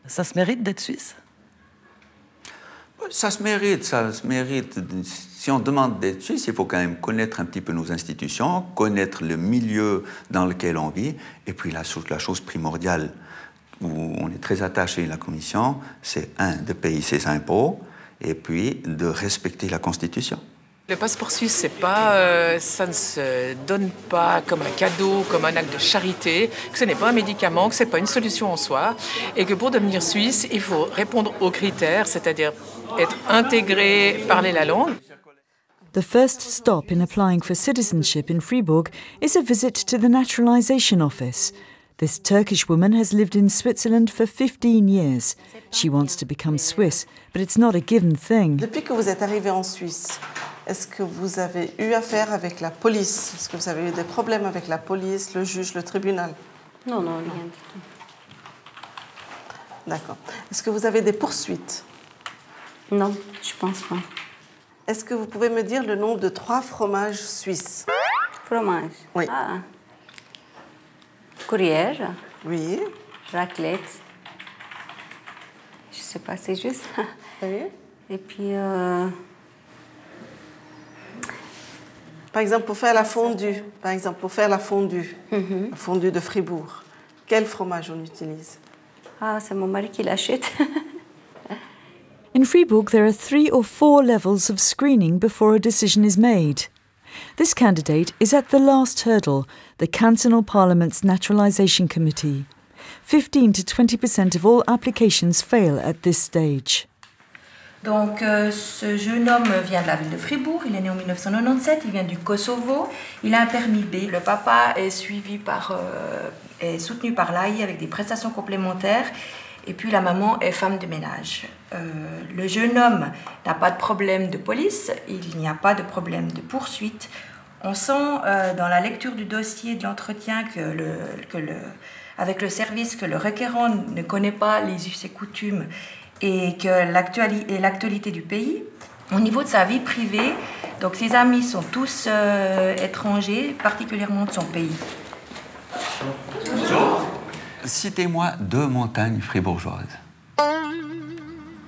Ça se mérite d'être suisse? Ça se mérite, ça se mérite. Si on demande d'être suisse, il faut quand même connaître un petit peu nos institutions, connaître le milieu dans lequel on vit, et puis la chose primordiale où on est très attaché, la Commission, c'est de payer ses impôts, et puis de respecter la Constitution. Le passeport suisse, ça ne se donne pas comme un cadeau, comme un acte de charité, que ce n'est pas un médicament, que ce n'est pas une solution en soi, et que pour devenir suisse, il faut répondre aux critères, c'est-à-dire être intégré, parler la langue. The first stop in applying for citizenship in Fribourg is a visit to the Naturalisation Office. This Turkish woman has lived in Switzerland for 15 years. She wants to become Swiss, but it's not a given thing. Depuis que vous êtes arrivé en Suisse, est-ce que vous avez eu affaire avec la police? Est-ce que vous avez eu des problèmes avec la police, le juge, le tribunal? Non, rien du tout. D'accord. Est-ce que vous avez des poursuites? Non, je pense pas. Est-ce que vous pouvez me dire le nom de 3 fromages suisses? Fromage? Oui. Ah. Gruyère. Oui. Raclette. Je sais pas, c'est juste. Oui. Et puis... Par exemple, pour faire la fondue, la fondue de Fribourg, quel fromage on utilise? Ah, c'est mon mari qui l'achète. In Fribourg, there are 3 or 4 levels of screening before a decision is made. This candidate is at the last hurdle, the Cantonal Parliament's Naturalisation Committee. 15 to 20% of all applications fail at this stage. Donc, ce jeune homme vient de la ville de Fribourg, il est né en 1997, il vient du Kosovo, il a un permis B. Le papa est est soutenu par l'AI avec des prestations complémentaires, et puis la maman est femme de ménage. Le jeune homme n'a pas de problème de police, il n'y a pas de problème de poursuite. On sent dans la lecture du dossier de l'entretien avec le service que le requérant ne connaît pas les us et coutumes et que l'actualité du pays. Au niveau de sa vie privée, donc ses amis sont tous étrangers, particulièrement de son pays. Citez-moi 2 montagnes fribourgeoises.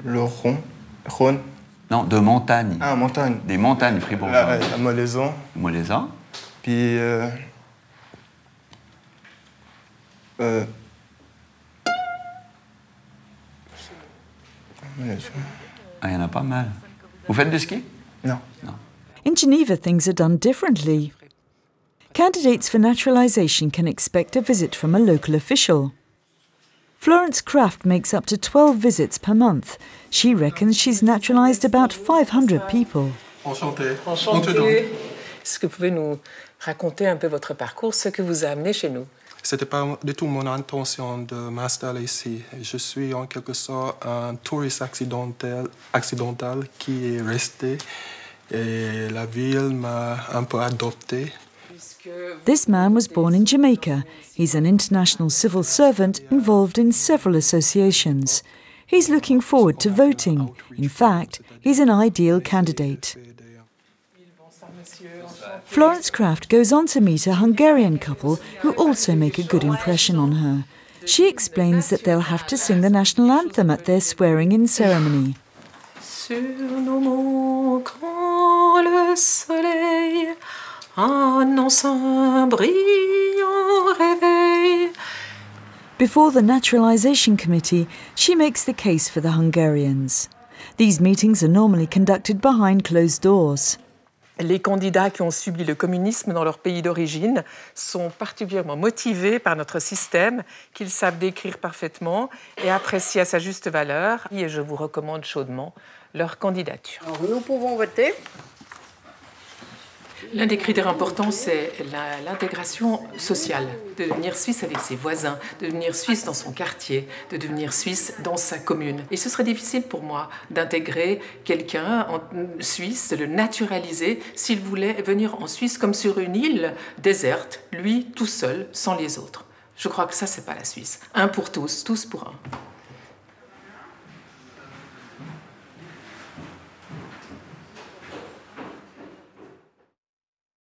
Le Rhône. Non, 2 montagnes. Ah, montagne. Des montagnes fribourgeoises. La Molaison. Molaison. Puis... il y en a pas mal. Vous faites du ski? Non. Non. In Geneva, things are done differently. Candidates for naturalisation can expect a visit from a local official. Florence Kraft makes up to 12 visits per month. She reckons she's naturalised about 500 people. Enchanté. Enchanté. Est-ce que vous pouvez nous raconter un peu votre parcours, ce que vous a amené chez nous? C'était pas du tout mon intention de m'installer ici. Je suis en quelque sorte un touriste accidental qui est resté et la ville m'a un peu adopté. This man was born in Jamaica. He's an international civil servant involved in several associations. He's looking forward to voting. In fact, he's an ideal candidate. Florence Kraft goes on to meet a Hungarian couple who also make a good impression on her. She explains that they'll have to sing the national anthem at their swearing-in ceremony. Sur nos monts, quand le soleil annonce un brillant réveil. Before the Naturalisation Committee, she makes the case for the Hungarians. These meetings are normally conducted behind closed doors. Les candidats qui ont subi le communisme dans leur pays d'origine sont particulièrement motivés par notre système, qu'ils savent décrire parfaitement et apprécier à sa juste valeur. Et je vous recommande chaudement leur candidature. Alors, nous pouvons voter. L'un des critères importants, c'est l'intégration sociale, de devenir suisse avec ses voisins, de devenir suisse dans son quartier, de devenir suisse dans sa commune. Et ce serait difficile pour moi d'intégrer quelqu'un en Suisse, de le naturaliser, s'il voulait venir en Suisse comme sur une île déserte, lui tout seul, sans les autres. Je crois que ça, c'est pas la Suisse. Un pour tous pour un.